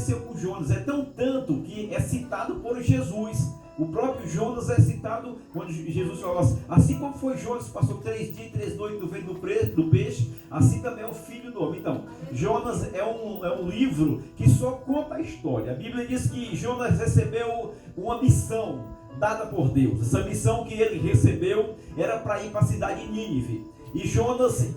aconteceu com Jonas. É tanto que é citado por Jesus. O próprio Jonas é citado quando Jesus fala assim como foi Jonas, passou 3 dias e 3 noites no ventre do peixe, assim também é o Filho do Homem. Então, Jonas é um livro que só conta a história. A Bíblia diz que Jonas recebeu uma missão dada por Deus. Essa missão que ele recebeu era para ir para a cidade de Nínive. E Jonas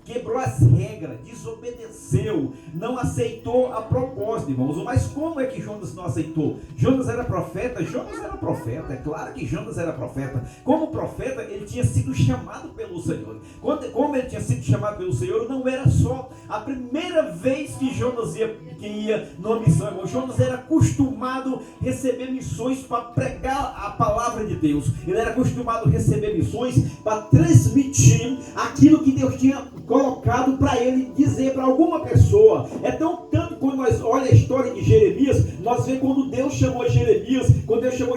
quebrou as regras, desobedeceu, não aceitou a proposta, irmãos. Mas como é que Jonas não aceitou? Jonas era profeta? Jonas era profeta, é claro que Jonas era profeta. Como profeta, ele tinha sido chamado pelo Senhor. Como ele tinha sido chamado pelo Senhor, não era só a primeira vez que Jonas ia numa missão, irmão. Jonas era acostumado a receber missões para pregar a palavra de Deus. Ele era acostumado a receber missões para transmitir aquilo que Deus tinha colocado para ele dizer para alguma pessoa. É tanto quando nós olhamos a história de Jeremias, nós vemos quando Deus chamou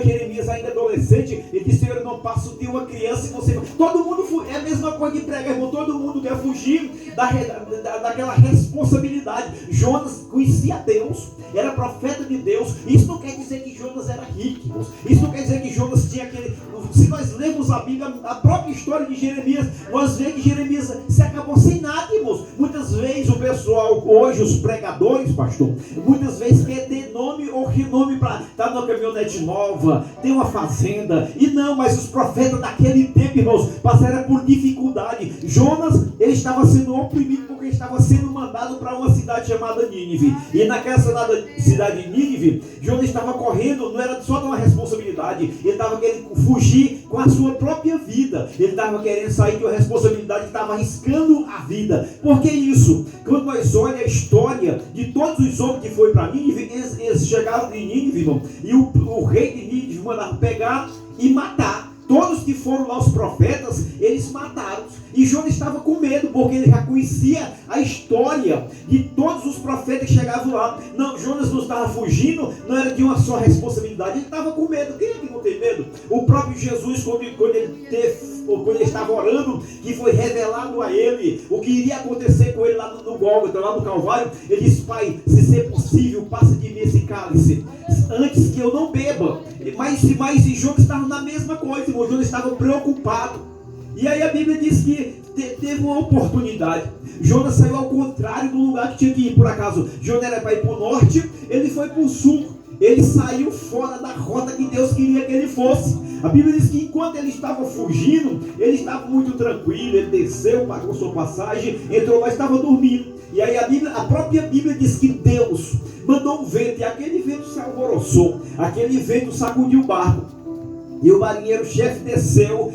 Jeremias ainda adolescente, ele disse: Senhor, eu não passo de uma criança e você... Todo mundo, é a mesma coisa que prega, irmão, todo mundo quer fugir daquela responsabilidade. Jonas conhecia Deus, era profeta de Deus. Isso não quer dizer que Jonas era rico, irmãos. Isso não quer dizer que Jonas tinha aquele... Se nós lemos a Bíblia, a própria história de Jeremias, nós vemos que Jeremias se acabou sem nada, irmãos. Muitas vezes o pessoal, hoje os pregadores, pastor, muitas vezes quer ter nome ou renome para estar numa caminhonete nova, ter uma fazenda. E não, mas os profetas daquele tempo, irmãos, passaram por dificuldade. Jonas, ele estava sendo oprimido porque estava sendo mandado para uma cidade chamada Nínive. E naquela cidade de Nínive, Jonas estava correndo, não era só de uma responsabilidade, ele estava querendo fugir com a sua própria vida. Ele estava querendo sair de uma responsabilidade, estava arriscando a vida. Por que isso? Quando nós olhamos a história de todos os homens que foram para Nínive, eles chegaram em Nínive, irmão, e o rei de Nínive mandava pegar e matar. Todos que foram lá, os profetas, eles mataram. E Jonas estava com medo, porque ele já conhecia a história de todos os profetas que chegavam lá. Não, Jonas não estava fugindo, não era de uma só responsabilidade, ele estava com medo. Quem é que não tem medo? O próprio Jesus, quando ele estava orando, que foi revelado a ele o que iria acontecer com ele lá no Gólgota, lá no Calvário, ele disse: Pai, se ser possível, passa de mim esse cálice, antes que eu não beba. Mas Jonas estava na mesma coisa, irmão. Jonas estava preocupado. E aí a Bíblia diz que teve uma oportunidade. Jonas saiu ao contrário do lugar que tinha que ir. Por acaso, Jonas era para ir para o norte, ele foi para o sul. Ele saiu fora da rota que Deus queria que ele fosse. A Bíblia diz que enquanto ele estava fugindo, ele estava muito tranquilo. Ele desceu, pagou sua passagem, entrou lá e estava dormindo. E aí a própria Bíblia diz que Deus mandou um vento, e aquele vento se alvoroçou, aquele vento sacudiu o barco. E o marinheiro-chefe desceu,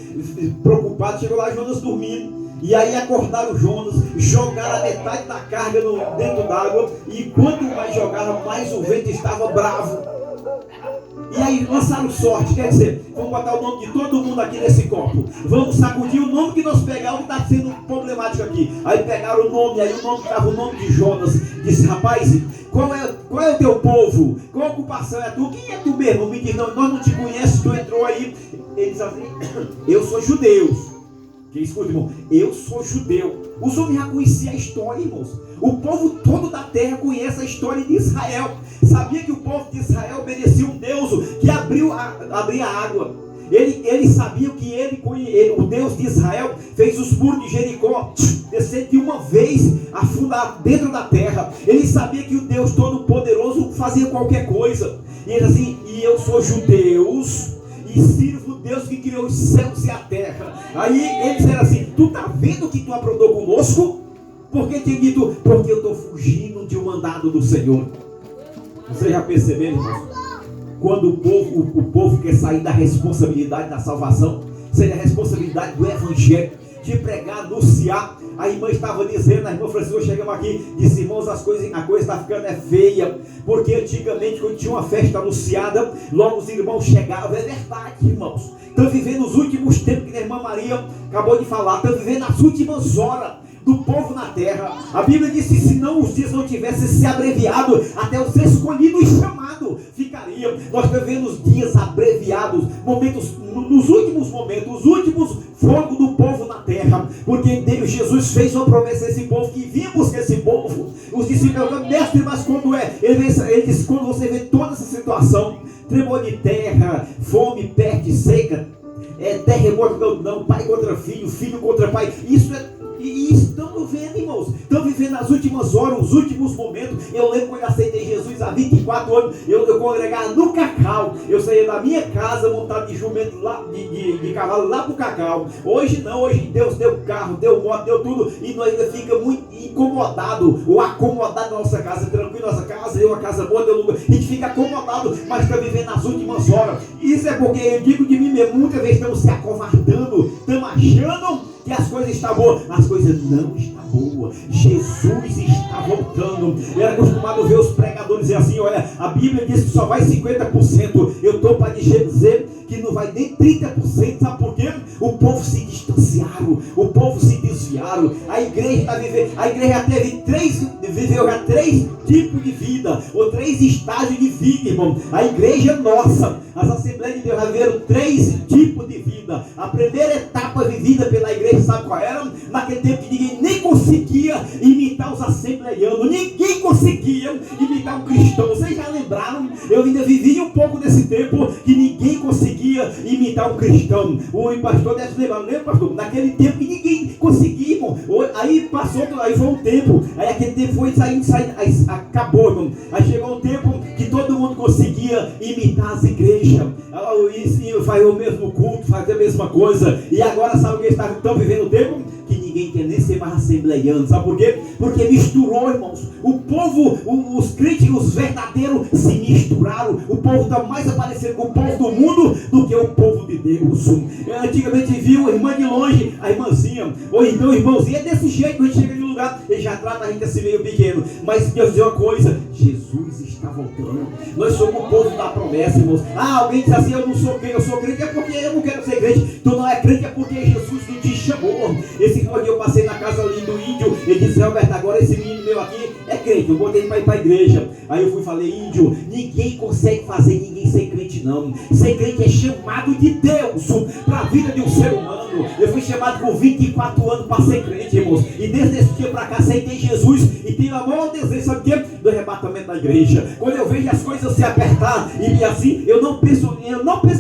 preocupado, chegou lá, Jonas dormindo. E aí acordaram Jonas, jogaram a metade da carga dentro d'água. E quanto mais jogaram, mais o vento estava bravo. E aí lançaram sorte, quer dizer, vamos botar o nome de todo mundo aqui nesse copo. Vamos sacudir o nome que nós pegamos, que está sendo problemático aqui. Aí pegaram o nome, aí o nome estava o nome de Jonas. Disse: rapaz, qual é o teu povo? Qual a ocupação é tu? Quem é tu mesmo? Me diz: não, nós não te conhecemos, tu entrou aí. Ele diz assim: eu sou judeu. Que escuta, irmão, eu sou judeu. Os homens já conheciam a história, irmãos. O povo todo da terra conhece a história de Israel. Sabia que o povo de Israel obedecia um Deus que abria a água. Ele sabia que o Deus de Israel fez os muros de Jericó descer de uma vez, afundar dentro da terra. Ele sabia que o Deus Todo-Poderoso fazia qualquer coisa. E ele assim: e eu sou judeus e sirvo o Deus que criou os céus e a terra. Aí eles eram assim: tu está vendo que tu aprontou conosco? Porque tinha dito: porque eu estou fugindo de um mandado do Senhor. Você já percebeu, irmãos? Quando o povo quer sair da responsabilidade da salvação, seria a responsabilidade do evangelho, de pregar, anunciar. A irmã estava dizendo, a irmã Francisca, chegamos aqui, disse: irmãos, a coisa está ficando feia, porque antigamente quando tinha uma festa anunciada, logo os irmãos chegavam. É verdade, irmãos. Estão vivendo os últimos tempos, que a irmã Maria acabou de falar, estão vivendo as últimas horas do povo na terra. A Bíblia disse: se não os dias não tivessem se abreviado, até os escolhidos e chamados ficariam. Nós estamos vendo os dias abreviados, nos últimos momentos, os últimos fogos do povo na terra, porque Jesus fez uma promessa a esse povo, que vinha buscar esse povo. Os discípulos perguntam: mestre, mas quando é? Ele veio ele diz, quando você vê toda essa situação, tremor de terra, fome, peste, seca, terremoto, não, pai contra filho, filho contra pai, isso estamos vendo, irmãos. Estamos vivendo as últimas horas, os últimos momentos. Eu lembro quando eu aceitei Jesus há 24 anos. Eu congregava no Cacau. Eu saía da minha casa montado de jumento lá, de cavalo lá pro Cacau. Hoje não, hoje Deus deu carro, deu moto, deu tudo. E nós ainda fica muito incomodado, ou acomodado na nossa casa, tranquilo, nossa casa, uma casa boa, deu lugar. A gente fica acomodado, mas está vivendo as últimas horas. Isso é porque eu digo de mim mesmo, muitas vezes estamos se acovardando, estamos achando que as coisas estão boas. As coisas não estão boas. Jesus está voltando. Eu era acostumado a ver os pregadores dizer assim, olha, a Bíblia diz que só vai 50%. Eu estou para dizer que não vai nem 30%. Sabe por quê? O povo se distanciaram, o povo se desviaram. A igreja está vivendo, a igreja já viveu já 3 tipos de vida, ou 3 estágios de vida, irmão. A igreja nossa, as Assembleias de Deus já viveram 3 tipos de vida. A primeira etapa vivida pela igreja, sabe qual era? Naquele tempo que ninguém nem conseguia imitar os assembleianos, ninguém conseguia imitar um cristão. Vocês já lembraram? Eu ainda vivi um pouco desse tempo que ninguém conseguia imitar um cristão. O pastor deve lembrar, lembra, pastor? Naquele tempo que ninguém conseguia, irmão. Aí passou, aí foi um tempo, aí aquele tempo foi saindo, aí acabou, irmão. Aí chegou um tempo que todo mundo conseguia imitar as igrejas. Faz o mesmo culto, faz a mesma coisa. E agora sabe o que estão vivendo o tempo? Que ninguém quer nem ser mais assembleiano. Sabe por quê? Porque misturou, irmãos. O povo, os críticos, os verdadeiros se misturaram. O povo está mais aparecendo com o povo do mundo do que o povo de Deus. Antigamente viu a irmã de longe, a irmãzinha, ou então o irmãozinho. É desse jeito que a gente chega em um lugar, ele já trata a gente assim meio pequeno. Mas Deus diz uma coisa: Jesus está voltando. Nós somos o povo da promessa, irmãos. Alguém diz assim, eu não sou crente, eu sou crente, é porque eu não quero ser crente. Tu não é crente, é porque Jesus não te chamou. Esse dia eu passei na casa ali do índio, ele disse, Roberto, agora esse menino meu aqui é crente, eu botei ele para ir para a igreja. Aí eu fui e falei, índio, ninguém consegue fazer ninguém ser crente não. Ser crente é chamado de Deus para a vida de um ser humano. Eu fui chamado com 24 anos para ser crente, irmãos. E desde esse dia para cá aceitei Jesus e tenho a maior desejo, sabe o quê? Do arrebatamento da igreja. Quando eu vejo as coisas se apertar e assim, eu não penso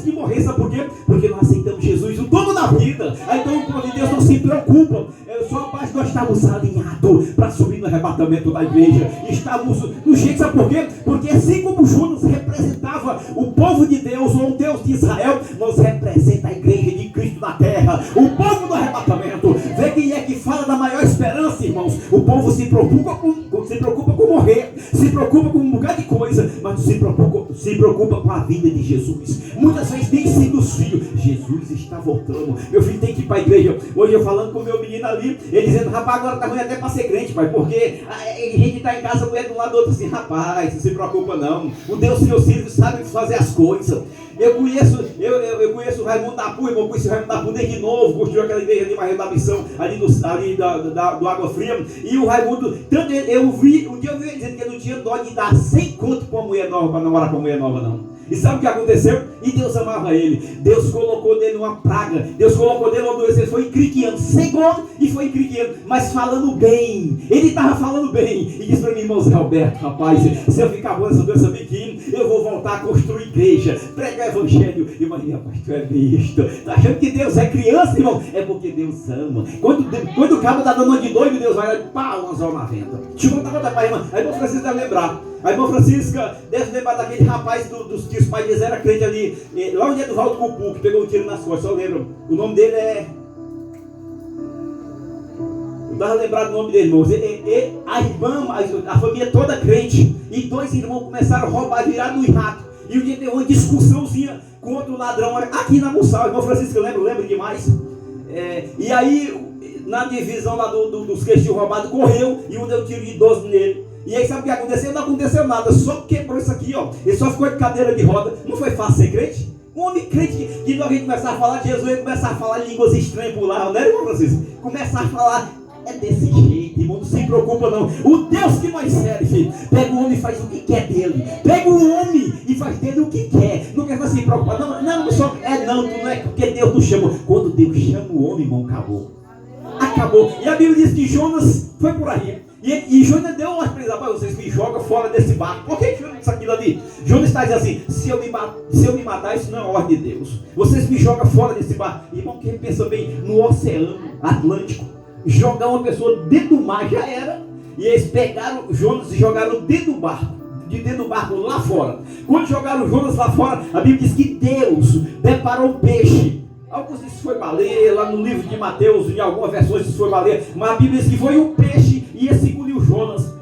em morrer, sabe por quê? Porque nós aceitamos Jesus, o dono da vida. Aí então o povo de Deus não se preocupa. Só mais nós estamos alinhados para subir no arrebatamento da igreja. Estamos no jeito, sabe por quê? Porque assim como Jonas representava o povo de Deus, ou o Deus de Israel, nós representamos a igreja de Cristo na terra, o povo do arrebatamento. Vê quem é que fala da maior esperança, irmãos. O povo se preocupa com morrer, se preocupa com um bocado de coisa, mas não se preocupa com a vida de Jesus. Muitas vezes nem ensina os filhos, Jesus está voltando, meu filho tem que ir para a igreja. Hoje eu falando com o meu menino ali, ele dizendo, rapaz, agora está ruim até para ser crente, pai, porque a gente está em casa, a mulher de um lado do outro assim, rapaz, não se preocupa não, o Deus que eu sirvo sabe fazer as coisas. Eu conheço o Raimundo da Pua, irmão, conheci o Raimundo da Pua desde novo, construiu aquela igreja ali, Maria da Missão, ali do Água Fria, e o Raimundo, tanto um dia eu vi ele dizendo que ele não tinha dó de dar 100 conto para uma mulher nova, para namorar com uma mulher nova não. E sabe o que aconteceu? E Deus amava ele. Deus colocou nele uma praga. Deus colocou nele uma doença. Ele foi encriquiando. Cegou e foi encriquiando. Mas falando bem. Ele estava falando bem. E disse para mim, irmão Zé Roberto, rapaz, se eu ficar bom nessa doença biquinho, eu vou voltar a construir igreja, pregar o evangelho. E eu falei, rapaz, tu é visto. Tá achando que Deus é criança, irmão? É porque Deus ama. Quando o cabo está dando uma de doido, Deus vai lá e pá, um anzol na venda. Deixa eu contar para a irmã. Aí o Francisco deve lembrar. A irmã Francisca deve lembrar daquele rapaz dos que os pais deles eram crentes ali, lá onde é do Valdo Cupu, que pegou um tiro nas costas, só lembro. O nome dele é... Eu estava lembrado do nome dele, irmãos. A irmã, a família toda crente, e 2 irmãos começaram a roubar, virar no rato. E um dia deu uma discussãozinha com outro ladrão aqui na Mussal. A irmã Francisca, eu lembro demais. E aí, na divisão lá dos que tinham roubado, correu e um deu tiro de 12 nele. E aí sabe o que aconteceu? Não aconteceu nada, só quebrou isso aqui, ó. Ele só ficou de cadeira de roda. Não foi fácil ser crente? Um homem crente que logo a gente começar a falar de Jesus, ele começar a falar línguas estranhas por lá, não é, irmão Francisco? Começar a falar, é desse jeito, irmão, não se preocupa não. O Deus que nós serve, filho, pega o homem e faz o que quer dele. Pega o homem e faz dele o que quer. Não quer se preocupar, não só, não, tu não é porque Deus nos chama. Quando Deus chama o homem, irmão, acabou. E a Bíblia diz que Jonas foi por aí. E E Jonas deu uma presa para vocês, me jogam fora desse barco. Por que Jonas disse aquilo ali? Jonas está dizendo assim: se eu me matar, isso não é ordem de Deus. Vocês me jogam fora desse barco. Irmão, quem pensa bem no Oceano Atlântico, jogar uma pessoa dentro do mar já era. E eles pegaram Jonas e jogaram dentro do barco. De dentro do barco lá fora. Quando jogaram Jonas lá fora, a Bíblia diz que Deus deparou um peixe. Alguns dizem que foi baleia, lá no livro de Mateus, em algumas versões diz que foi baleia, mas a Bíblia diz que foi um peixe e esse engoliu Jonas.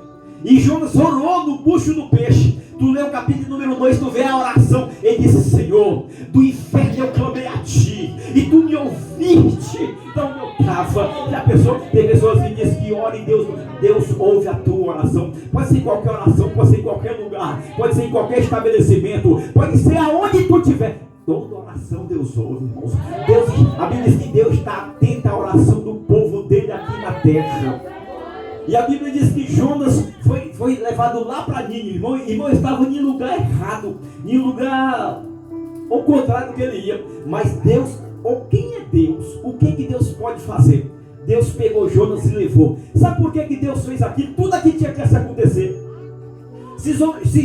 E Jonas orou no bucho do peixe. Tu lê o capítulo número 2, tu vê a oração. Ele disse: Senhor, do inferno eu clamei a ti, e tu me ouviste. Então eu estava. Já pensou? Tem pessoas que dizem que ora e Deus ouve a tua oração. Pode ser em qualquer oração, pode ser em qualquer lugar, pode ser em qualquer estabelecimento, pode ser aonde tu estiver. Toda oração Deus ouve, irmãos. A Bíblia diz que Deus está atento à oração do povo dele aqui na terra. E a Bíblia diz que Jonas foi levado lá para Nínive. Irmão, estava em lugar errado, em lugar ao contrário do que ele ia. Mas Deus, quem é Deus? O que Deus pode fazer? Deus pegou Jonas e levou. Sabe por que Deus fez aquilo? Tudo aquilo tinha que acontecer. Se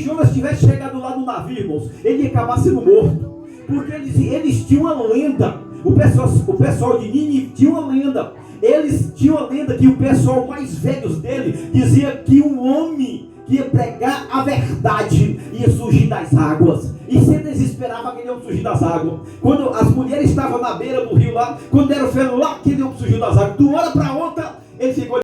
Jonas tivesse chegado lá no navio, irmãos, ele ia acabar sendo morto. Porque eles tinham uma lenda. O pessoal de Nínive tinha uma lenda. Eles tinham a lenda que o pessoal mais velhos dele dizia que um homem que ia pregar a verdade ia surgir das águas. E sempre eles esperavam que ele ia surgir das águas. Quando as mulheres estavam na beira do rio lá, quando deram fé lá, que ele ia surgir das águas. De uma hora para outra, ele ficou